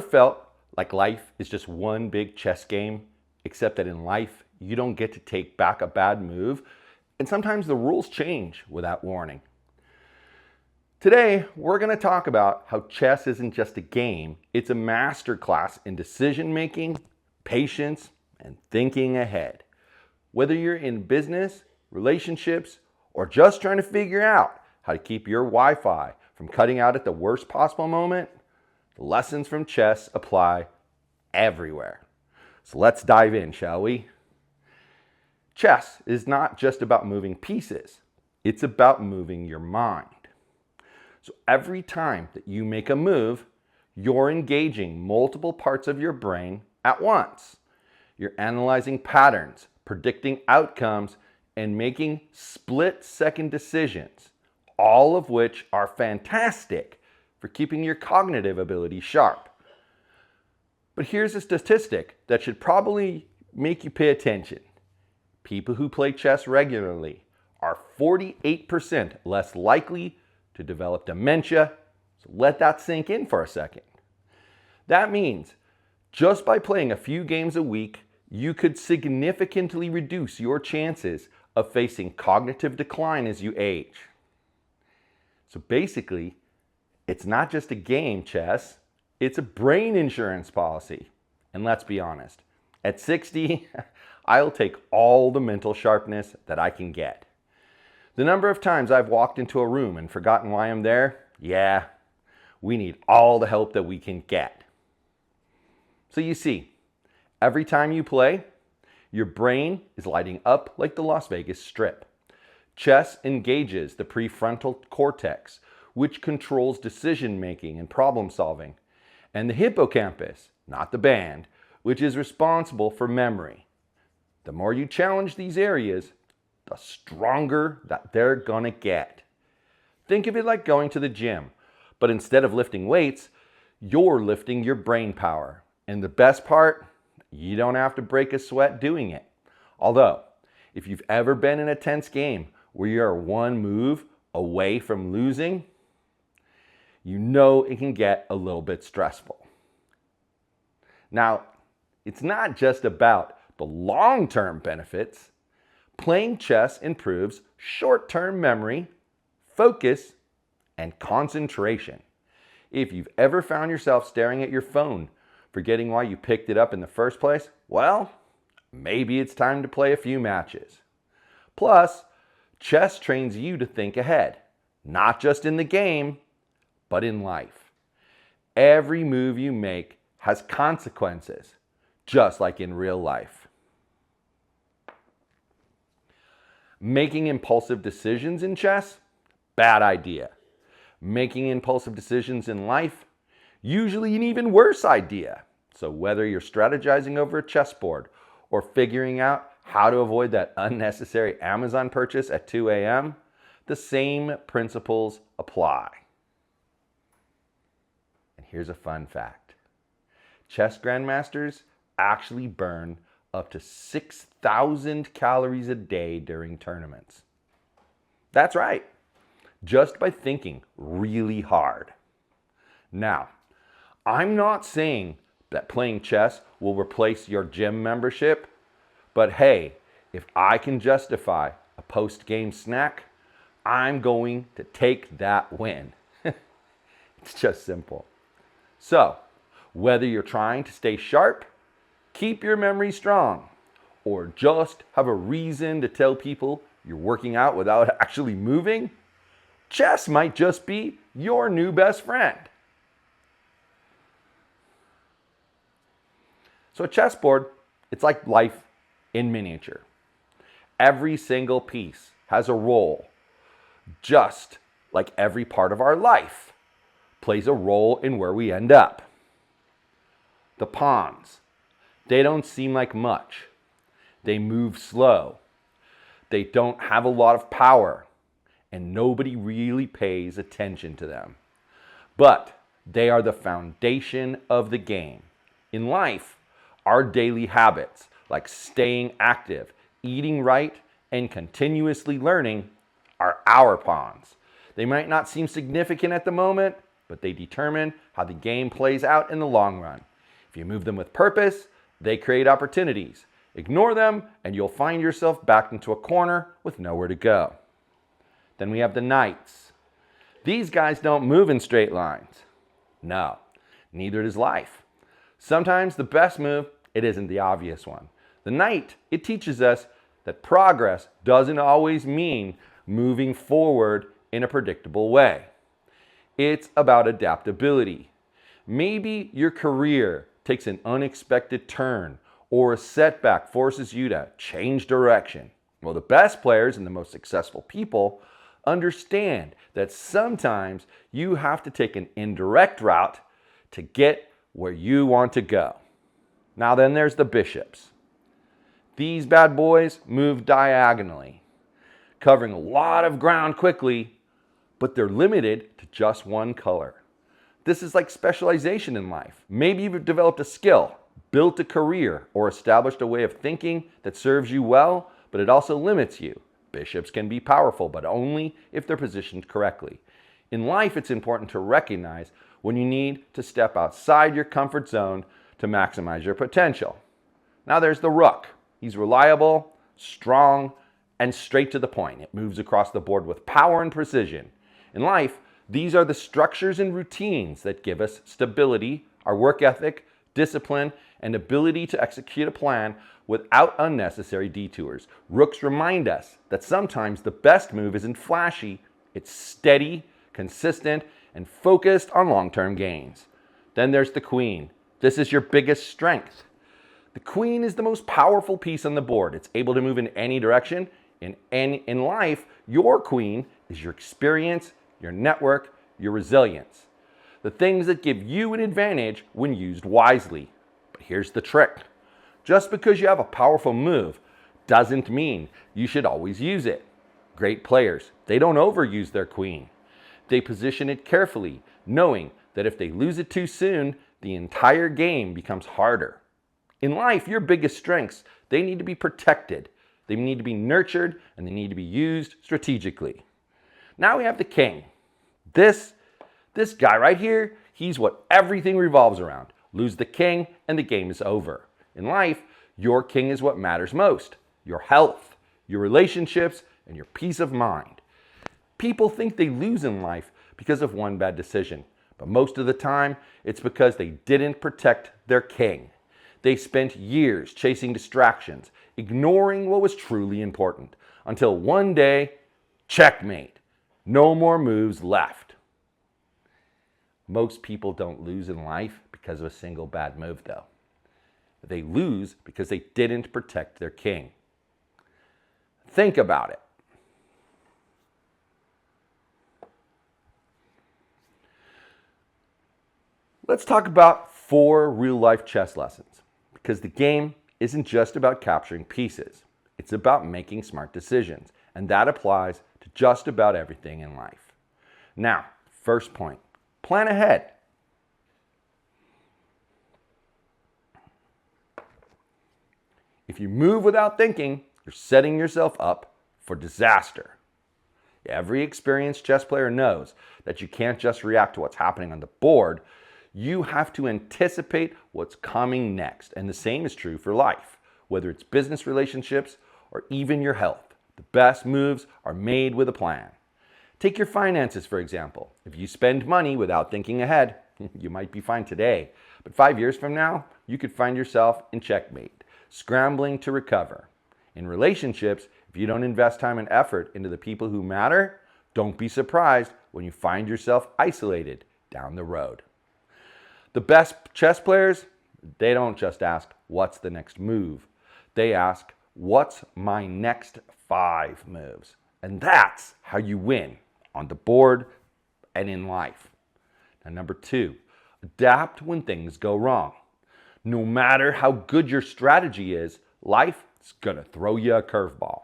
ever felt like life is just one big chess game, except that in life, you don't get to take back a bad move, and sometimes the rules change without warning? Today, we're going to talk about how chess isn't just a game, it's a masterclass in decision making, patience, and thinking ahead. Whether you're in business, relationships, or just trying to figure out how to keep your Wi-Fi from cutting out at the worst possible moment, the lessons from chess apply everywhere. So let's dive in, shall we? Chess is not just about moving pieces, it's about moving your mind. So every time that you make a move, you're engaging multiple parts of your brain at once. You're analyzing patterns, predicting outcomes, and making split-second decisions, all of which are fantastic for keeping your cognitive ability sharp. But here's a statistic that should probably make you pay attention. People who play chess regularly are 48% less likely to develop dementia. So let that sink in for a second. That means just by playing a few games a week, you could significantly reduce your chances of facing cognitive decline as you age. So basically, it's not just a game, chess, it's a brain insurance policy. And let's be honest, at 60, I'll take all the mental sharpness that I can get. The number of times I've walked into a room and forgotten why I'm there, yeah, we need all the help that we can get. So you see, every time you play, your brain is lighting up like the Las Vegas Strip. Chess engages the prefrontal cortex, which controls decision making and problem solving, and the hippocampus, not the band, which is responsible for memory. The more you challenge these areas, the stronger that they're gonna get. Think of it like going to the gym, but instead of lifting weights, you're lifting your brain power. And the best part, you don't have to break a sweat doing it. Although, if you've ever been in a tense game where you're one move away from losing, you know it can get a little bit stressful. Now, it's not just about the long-term benefits. Playing chess improves short-term memory, focus, and concentration. If you've ever found yourself staring at your phone, forgetting why you picked it up in the first place, well, maybe it's time to play a few matches. Plus, chess trains you to think ahead, not just in the game, but in life. Every move you make has consequences, just like in real life. Making impulsive decisions in chess? Bad idea. Making impulsive decisions in life? Usually an even worse idea. So whether you're strategizing over a chessboard or figuring out how to avoid that unnecessary Amazon purchase at 2 a.m., the same principles apply. And here's a fun fact. Chess grandmasters actually burn up to 6,000 calories a day during tournaments. That's right, just by thinking really hard. Now, I'm not saying that playing chess will replace your gym membership, but hey, if I can justify a post-game snack, I'm going to take that win. It's just simple. So, whether you're trying to stay sharp, keep your memory strong, or just have a reason to tell people you're working out without actually moving, chess might just be your new best friend. So a chessboard, it's like life in miniature. Every single piece has a role, just like every part of our life plays a role in where we end up. The pawns, they don't seem like much. They move slow. They don't have a lot of power, and nobody really pays attention to them. But they are the foundation of the game. In life, our daily habits, like staying active, eating right, and continuously learning, are our pawns. They might not seem significant at the moment, but they determine how the game plays out in the long run. If you move them with purpose, they create opportunities. Ignore them, and you'll find yourself backed into a corner with nowhere to go. Then we have the knights. These guys don't move in straight lines. No, neither does life. Sometimes the best move, it isn't the obvious one. The knight, it teaches us that progress doesn't always mean moving forward in a predictable way. It's about adaptability. Maybe your career takes an unexpected turn or a setback forces you to change direction. Well, the best players and the most successful people understand that sometimes you have to take an indirect route to get where you want to go. Now then, there's the bishops. These bad boys move diagonally, covering a lot of ground quickly, but they're limited to just one color. This is like specialization in life. Maybe you've developed a skill, built a career, or established a way of thinking that serves you well, but it also limits you. Bishops can be powerful, but only if they're positioned correctly. In life, it's important to recognize when you need to step outside your comfort zone to maximize your potential. Now there's the rook. He's reliable, strong, and straight to the point. It moves across the board with power and precision. In life, these are the structures and routines that give us stability, our work ethic, discipline, and ability to execute a plan without unnecessary detours. Rooks remind us that sometimes the best move isn't flashy, it's steady, consistent, and focused on long-term gains. Then there's the queen. This is your biggest strength. The queen is the most powerful piece on the board. It's able to move in any direction. In life, your queen is your experience, your network, your resilience. The things that give you an advantage when used wisely. But here's the trick. Just because you have a powerful move doesn't mean you should always use it. Great players, they don't overuse their queen. They position it carefully, knowing that if they lose it too soon, the entire game becomes harder. In life, your biggest strengths, they need to be protected, they need to be nurtured, and they need to be used strategically. Now we have the king. This guy right here, he's what everything revolves around. Lose the king and the game is over. In life, your king is what matters most. Your health, your relationships, and your peace of mind. People think they lose in life because of one bad decision, but most of the time, it's because they didn't protect their king. They spent years chasing distractions, ignoring what was truly important, until one day, checkmate. No more moves left. Most people don't lose in life because of a single bad move, though. They lose because they didn't protect their king. Think about it. Let's talk about 4 real-life chess lessons, because the game isn't just about capturing pieces. It's about making smart decisions, and that applies to just about everything in life. Now, first point, plan ahead. If you move without thinking, you're setting yourself up for disaster. Every experienced chess player knows that you can't just react to what's happening on the board. You have to anticipate what's coming next. And the same is true for life, whether it's business relationships or even your health. The best moves are made with a plan. Take your finances, for example. If you spend money without thinking ahead, you might be fine today. But 5 years from now, you could find yourself in checkmate, scrambling to recover. In relationships, if you don't invest time and effort into the people who matter, don't be surprised when you find yourself isolated down the road. The best chess players, they don't just ask, what's the next move? They ask, what's my next 5 moves? And that's how you win on the board and in life. Now, number 2, adapt when things go wrong. No matter how good your strategy is, life is gonna throw you a curveball.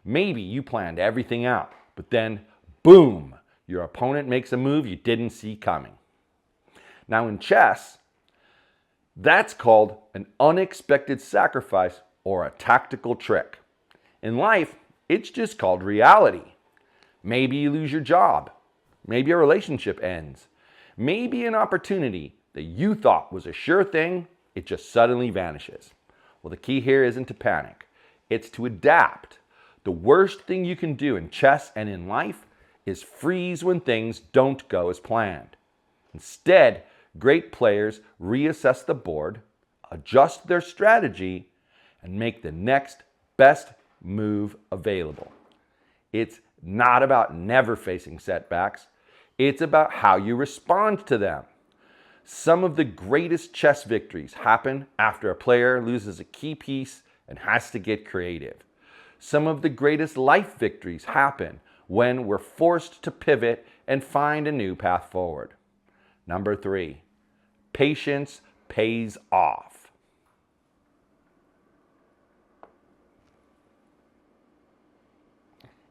Maybe you planned everything out, but then, boom, your opponent makes a move you didn't see coming. Now in chess, that's called an unexpected sacrifice or a tactical trick. In life, it's just called reality. Maybe you lose your job. Maybe a relationship ends. Maybe an opportunity that you thought was a sure thing, it just suddenly vanishes. Well, the key here isn't to panic. It's to adapt. The worst thing you can do in chess and in life is freeze when things don't go as planned. Instead, great players reassess the board, adjust their strategy, and make the next best move available. It's not about never facing setbacks. It's about how you respond to them. Some of the greatest chess victories happen after a player loses a key piece and has to get creative. Some of the greatest life victories happen when we're forced to pivot and find a new path forward. Number 3, patience pays off.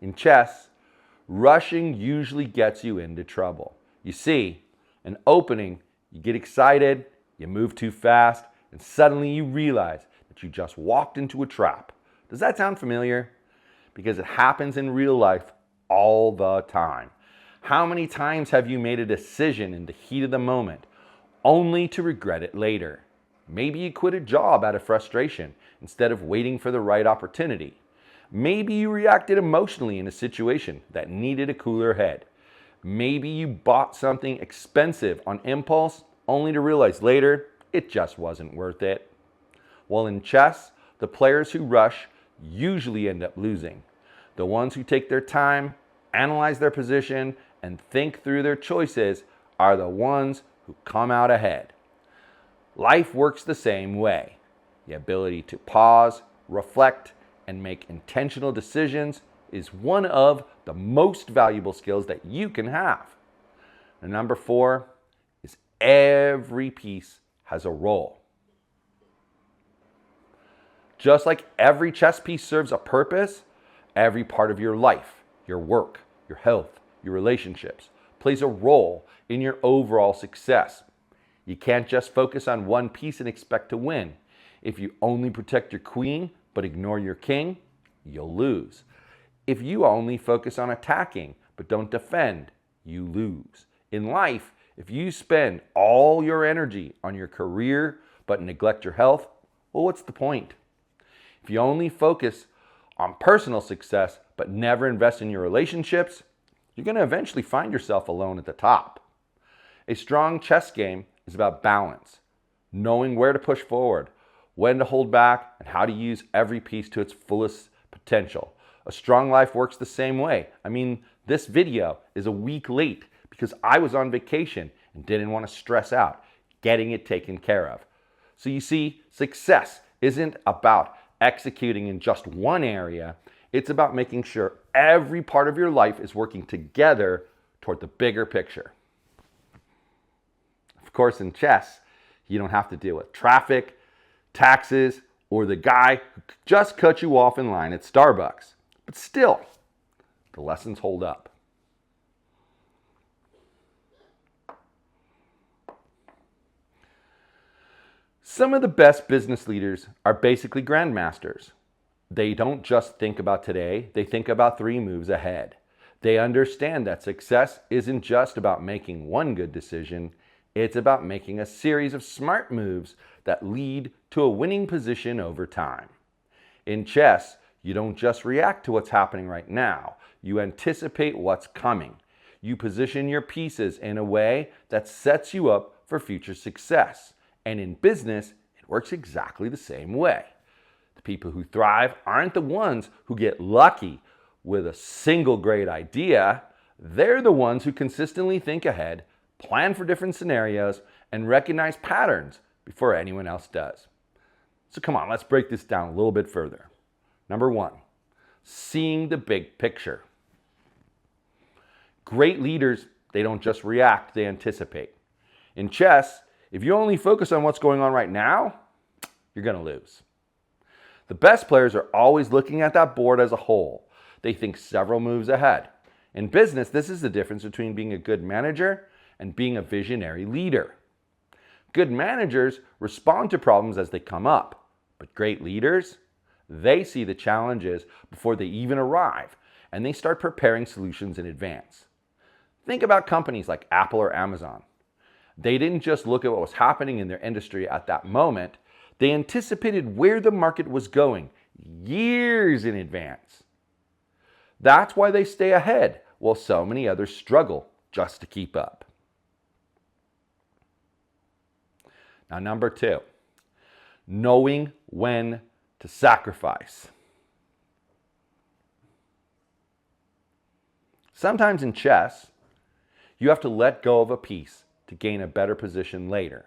In chess, rushing usually gets you into trouble. You see, an opening, you get excited, you move too fast, and suddenly you realize that you just walked into a trap. Does that sound familiar? Because it happens in real life all the time. How many times have you made a decision in the heat of the moment only to regret it later? Maybe you quit a job out of frustration instead of waiting for the right opportunity. Maybe you reacted emotionally in a situation that needed a cooler head. Maybe you bought something expensive on impulse only to realize later it just wasn't worth it. Well, in chess, the players who rush usually end up losing. The ones who take their time, analyze their position, and think through their choices are the ones who come out ahead. Life works the same way. The ability to pause, reflect, and make intentional decisions is one of the most valuable skills that you can have. And number 4 is every piece has a role. Just like every chess piece serves a purpose, every part of your life, your work, your health, your relationships plays a role in your overall success. You can't just focus on one piece and expect to win. If you only protect your queen but ignore your king, you'll lose. If you only focus on attacking but don't defend, you lose. In life, if you spend all your energy on your career but neglect your health, well, what's the point? If you only focus on personal success but never invest in your relationships, you're going to eventually find yourself alone at the top. A strong chess game is about balance, knowing where to push forward, when to hold back, and how to use every piece to its fullest potential. A strong life works the same way. I mean, this video is a week late because I was on vacation and didn't want to stress out getting it taken care of. So you see, success isn't about executing in just one area. It's about making sure every part of your life is working together toward the bigger picture. Of course, in chess, you don't have to deal with traffic, taxes, or the guy who just cut you off in line at Starbucks. But still, the lessons hold up. Some of the best business leaders are basically grandmasters. They don't just think about today, they think about 3 moves ahead. They understand that success isn't just about making one good decision, it's about making a series of smart moves that lead to a winning position over time. In chess, you don't just react to what's happening right now, you anticipate what's coming. You position your pieces in a way that sets you up for future success. And in business, it works exactly the same way. The people who thrive aren't the ones who get lucky with a single great idea. They're the ones who consistently think ahead, plan for different scenarios, and recognize patterns before anyone else does. So come on, let's break this down a little bit further. Number 1, seeing the big picture. Great leaders, they don't just react, they anticipate. In chess, if you only focus on what's going on right now, you're going to lose. The best players are always looking at that board as a whole. They think several moves ahead. In business, this is the difference between being a good manager and being a visionary leader. Good managers respond to problems as they come up, but great leaders, they see the challenges before they even arrive, and they start preparing solutions in advance. Think about companies like Apple or Amazon. They didn't just look at what was happening in their industry at that moment, they anticipated where the market was going years in advance. That's why they stay ahead while so many others struggle just to keep up. Now, number 2, knowing when to sacrifice. Sometimes in chess, you have to let go of a piece to gain a better position later.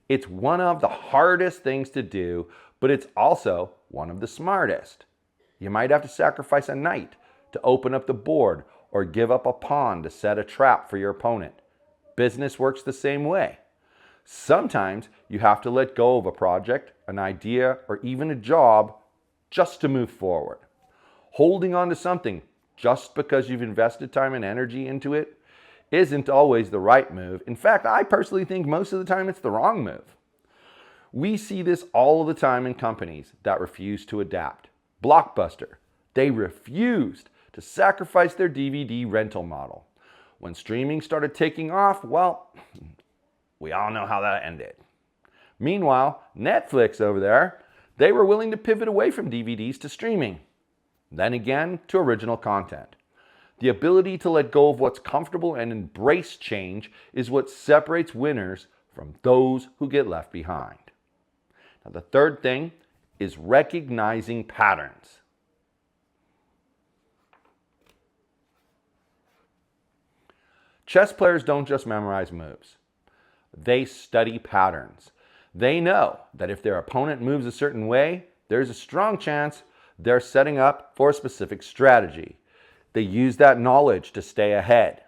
It's one of the hardest things to do, but it's also one of the smartest. You might have to sacrifice a knight to open up the board or give up a pawn to set a trap for your opponent. Business works the same way. Sometimes you have to let go of a project, an idea, or even a job just to move forward. Holding on to something just because you've invested time and energy into it isn't always the right move. In fact, I personally think most of the time it's the wrong move. We see this all the time in companies that refuse to adapt. Blockbuster, they refused to sacrifice their DVD rental model. When streaming started taking off, well, we all know how that ended. Meanwhile, Netflix over there, they were willing to pivot away from DVDs to streaming, then again to original content. The ability to let go of what's comfortable and embrace change is what separates winners from those who get left behind. Now, the third thing is recognizing patterns. Chess players don't just memorize moves. They study patterns. They know that if their opponent moves a certain way, there's a strong chance they're setting up for a specific strategy. They use that knowledge to stay ahead.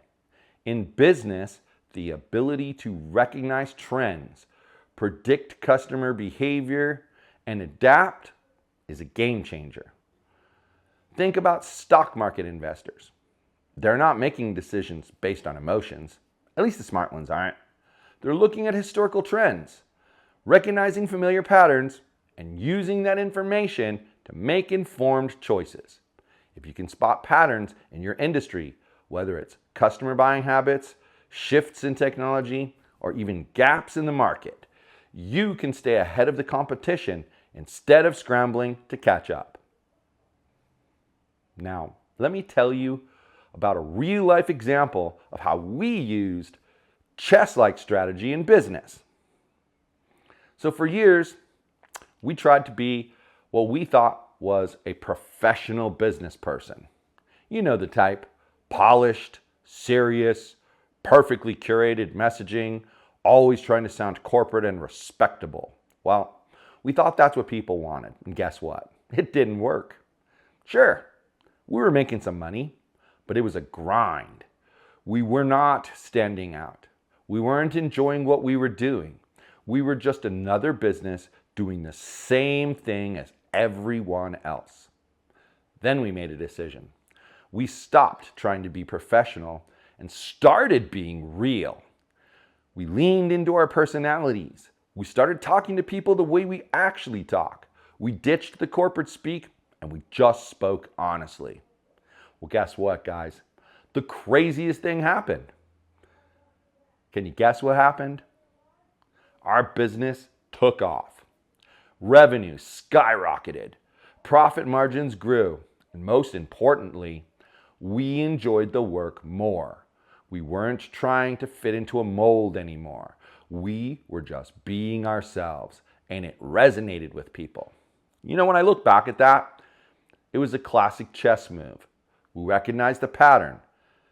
In business, the ability to recognize trends, predict customer behavior, and adapt is a game changer. Think about stock market investors. They're not making decisions based on emotions. At least the smart ones aren't. They're looking at historical trends, recognizing familiar patterns, and using that information to make informed choices. If you can spot patterns in your industry, whether it's customer buying habits, shifts in technology, or even gaps in the market, you can stay ahead of the competition instead of scrambling to catch up. Now, let me tell you about a real-life example of how we used chess-like strategy in business. So for years, we tried to be what we thought was a professional business person. You know the type: polished, serious, perfectly curated messaging, always trying to sound corporate and respectable. Well, we thought that's what people wanted, and guess what? It didn't work. Sure, we were making some money, but it was a grind. We were not standing out. We weren't enjoying what we were doing. We were just another business doing the same thing as everyone else. Then we made a decision. We stopped trying to be professional and started being real. We leaned into our personalities. We started talking to people the way we actually talk. We ditched the corporate speak and we just spoke honestly. Well, guess what, guys? The craziest thing happened. Can you guess what happened? Our business took off. Revenue skyrocketed. Profit margins grew. And most importantly, we enjoyed the work more. We weren't trying to fit into a mold anymore. We were just being ourselves, and it resonated with people. You know, when I look back at that, it was a classic chess move. We recognized the pattern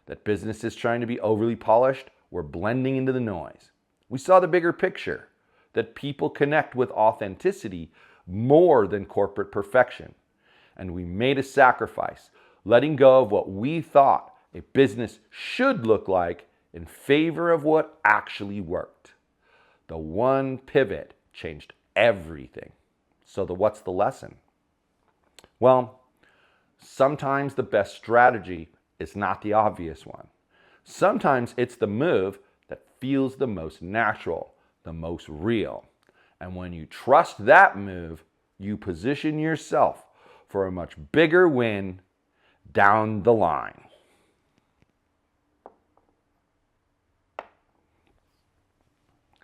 that businesses trying to be overly polished were blending into the noise. We saw the bigger picture, that people connect with authenticity more than corporate perfection. And we made a sacrifice, letting go of what we thought a business should look like in favor of what actually worked. The one pivot changed everything. So what's the lesson? Well, sometimes the best strategy is not the obvious one. Sometimes it's the move that feels the most natural, the most real. And when you trust that move, you position yourself for a much bigger win down the line.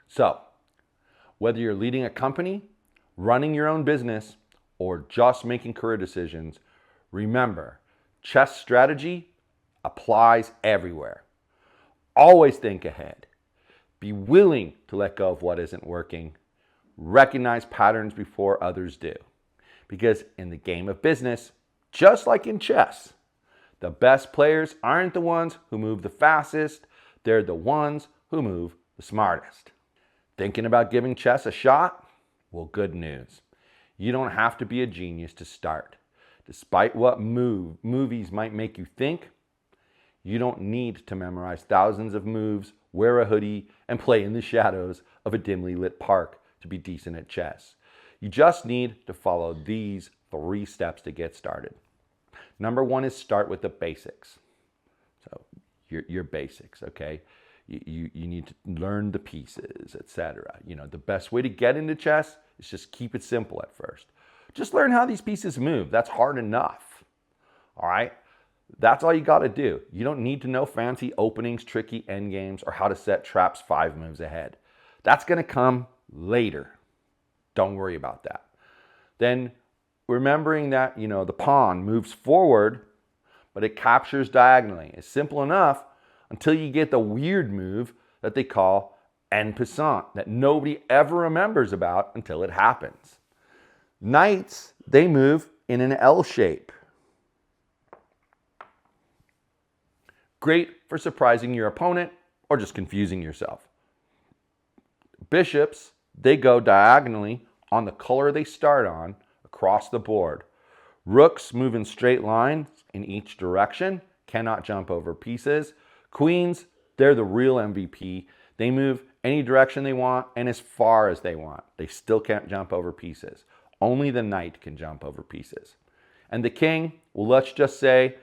So, whether you're leading a company, running your own business, or just making career decisions, remember, chess strategy applies everywhere. Always think ahead. Be willing to let go of what isn't working. Recognize patterns before others do. Because in the game of business, just like in chess, the best players aren't the ones who move the fastest, they're the ones who move the smartest. Thinking about giving chess a shot? Well, good news. You don't have to be a genius to start. Despite what movies might make you think, you don't need to memorize thousands of moves, wear a hoodie, and play in the shadows of a dimly lit park to be decent at chess. You just need to follow these 3 steps to get started. Number 1 is start with the basics. So your basics, okay? You need to learn the pieces, etc. The best way to get into chess is just keep it simple at first. Just learn how these pieces move. That's hard enough. All right? That's all you got to do. You don't need to know fancy openings, tricky endgames, or how to set traps 5 moves ahead. That's going to come later. Don't worry about that. Then remembering that, the pawn moves forward, but it captures diagonally. It's simple enough until you get the weird move that they call en passant, that nobody ever remembers about until it happens. Knights, they move in an L shape. Great for surprising your opponent or just confusing yourself. Bishops, they go diagonally on the color they start on across the board. Rooks move in straight lines in each direction, cannot jump over pieces. Queens, they're the real MVP. They move any direction they want and as far as they want. They still can't jump over pieces. Only the knight can jump over pieces. And the king, well, let's just say,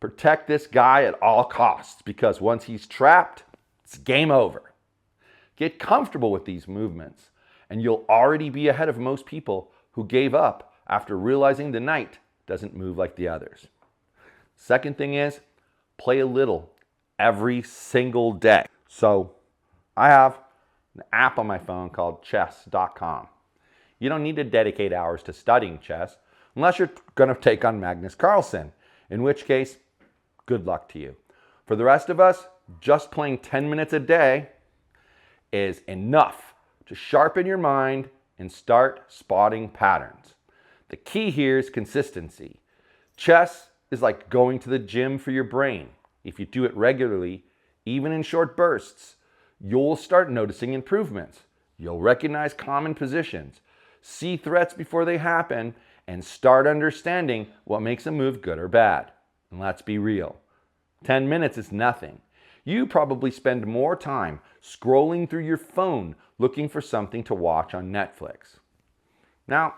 protect this guy at all costs, because once he's trapped, it's game over. Get comfortable with these movements, and you'll already be ahead of most people who gave up after realizing the knight doesn't move like the others. Second thing is, play a little every single day. So I have an app on my phone called chess.com. You don't need to dedicate hours to studying chess unless you're going to take on Magnus Carlsen, in which case, good luck to you. For the rest of us, just playing 10 minutes a day is enough to sharpen your mind and start spotting patterns. The key here is consistency. Chess is like going to the gym for your brain. If you do it regularly, even in short bursts, you'll start noticing improvements. You'll recognize common positions, see threats before they happen, and start understanding what makes a move good or bad. And let's be real, 10 minutes is nothing. You probably spend more time scrolling through your phone looking for something to watch on Netflix. Now,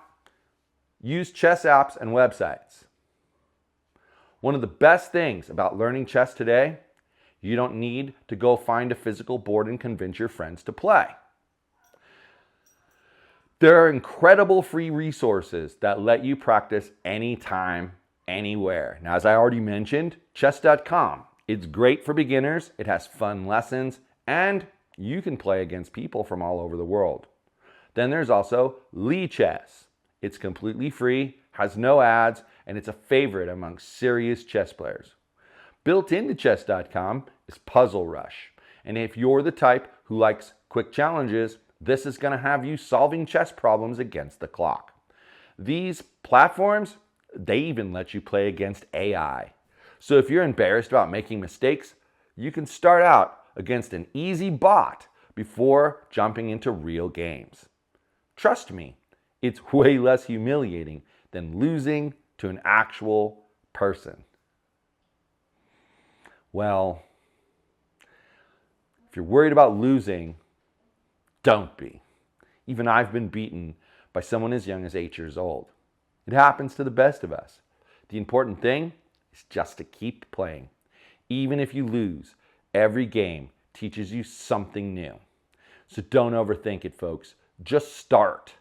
use chess apps and websites. One of the best things about learning chess today, you don't need to go find a physical board and convince your friends to play. There are incredible free resources that let you practice anytime, anywhere. Now, as I already mentioned, chess.com. It's great for beginners, it has fun lessons, and you can play against people from all over the world. Then there's also Lichess. It's completely free, has no ads, and it's a favorite among serious chess players. Built into chess.com is Puzzle Rush. And if you're the type who likes quick challenges, this is going to have you solving chess problems against the clock. These platforms, they even let you play against AI. So if you're embarrassed about making mistakes, you can start out against an easy bot before jumping into real games. Trust me, it's way less humiliating than losing to an actual person. Well, if you're worried about losing, don't be. Even I've been beaten by someone as young as 8 years old. It happens to the best of us. The important thing is just to keep playing. Even if you lose, every game teaches you something new. So don't overthink it, folks. Just start.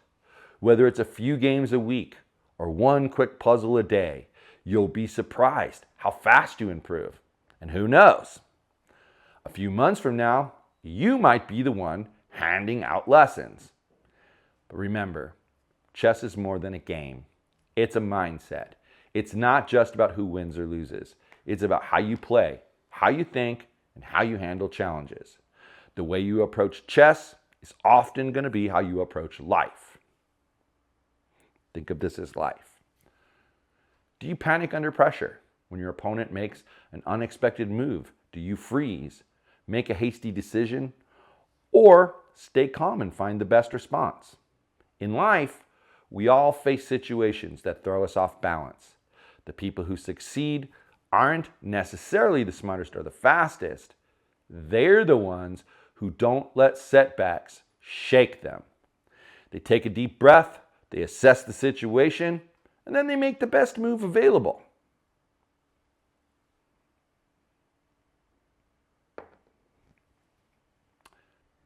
Whether it's a few games a week or one quick puzzle a day, you'll be surprised how fast you improve. And who knows? A few months from now, you might be the one handing out lessons. But remember, chess is more than a game. It's a mindset. It's not just about who wins or loses. It's about how you play, how you think, and how you handle challenges. The way you approach chess is often going to be how you approach life. Think of this as life. Do you panic under pressure when your opponent makes an unexpected move? Do you freeze, make a hasty decision, or stay calm and find the best response? In life, we all face situations that throw us off balance. The people who succeed aren't necessarily the smartest or the fastest. They're the ones who don't let setbacks shake them. They take a deep breath, they assess the situation, and then they make the best move available.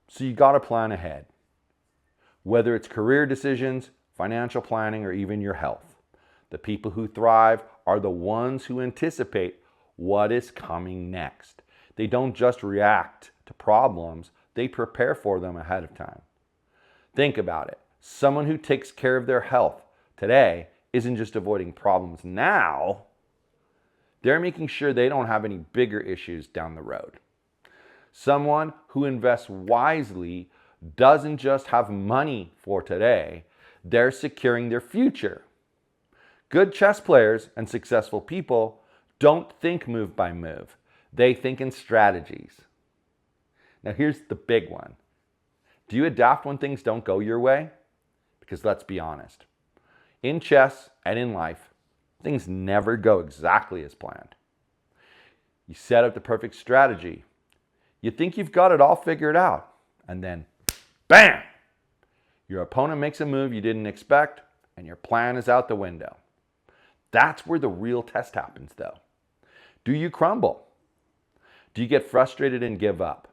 So you got to plan ahead. Whether it's career decisions, financial planning, or even your health. The people who thrive are the ones who anticipate what is coming next. They don't just react to problems, they prepare for them ahead of time. Think about it. Someone who takes care of their health today isn't just avoiding problems now, they're making sure they don't have any bigger issues down the road. Someone who invests wisely doesn't just have money for today, they're securing their future. Good chess players and successful people don't think move by move. They think in strategies. Now here's the big one. Do you adapt when things don't go your way? Because let's be honest. In chess and in life, things never go exactly as planned. You set up the perfect strategy. You think you've got it all figured out. And then, bam! Your opponent makes a move you didn't expect, and your plan is out the window. That's where the real test happens, though. Do you crumble? Do you get frustrated and give up?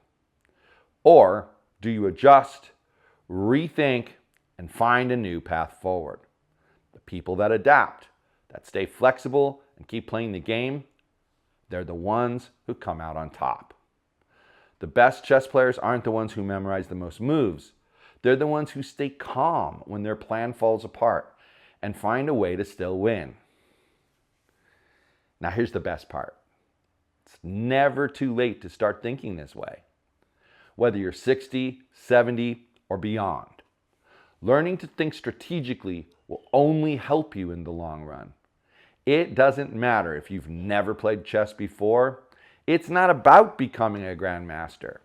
Or do you adjust, rethink, and find a new path forward? The people that adapt, that stay flexible and keep playing the game, they're the ones who come out on top. The best chess players aren't the ones who memorize the most moves. They're the ones who stay calm when their plan falls apart and find a way to still win. Now here's the best part. It's never too late to start thinking this way. Whether you're 60, 70, or beyond, learning to think strategically will only help you in the long run. It doesn't matter if you've never played chess before. It's not about becoming a grandmaster.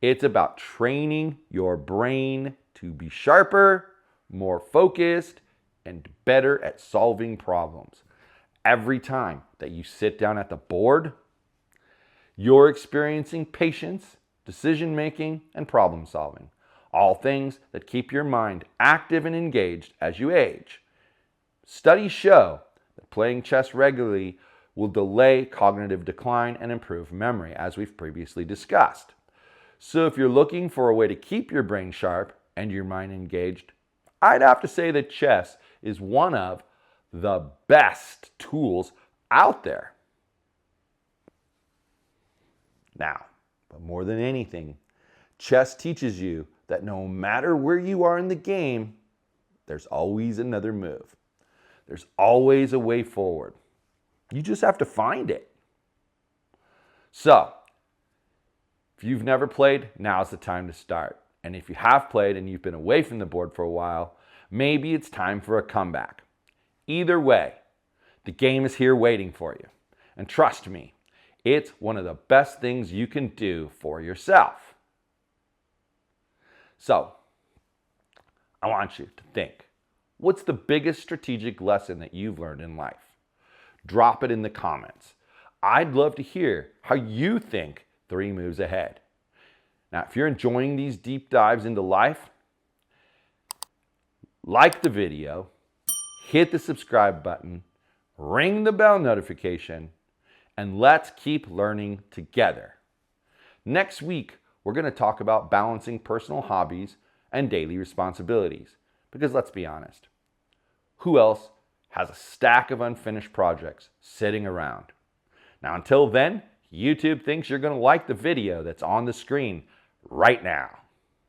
It's about training your brain to be sharper, more focused, and better at solving problems. Every time that you sit down at the board, you're experiencing patience, decision-making, and problem-solving. All things that keep your mind active and engaged as you age. Studies show that playing chess regularly will delay cognitive decline and improve memory, as we've previously discussed. So if you're looking for a way to keep your brain sharp and your mind engaged, I'd have to say that chess is one of the best tools out there. Now, but more than anything, chess teaches you that no matter where you are in the game, there's always another move. There's always a way forward. You just have to find it. So, if you've never played, now's the time to start. And if you have played and you've been away from the board for a while, maybe it's time for a comeback. Either way, the game is here waiting for you. And trust me, it's one of the best things you can do for yourself. So, I want you to think, what's the biggest strategic lesson that you've learned in life? Drop it in the comments. I'd love to hear how you think 3 moves ahead. Now, if you're enjoying these deep dives into life, like the video, hit the subscribe button, ring the bell notification, and let's keep learning together. Next week, we're going to talk about balancing personal hobbies and daily responsibilities. Because let's be honest, who else has a stack of unfinished projects sitting around? Now, until then, YouTube thinks you're going to like the video that's on the screen right now.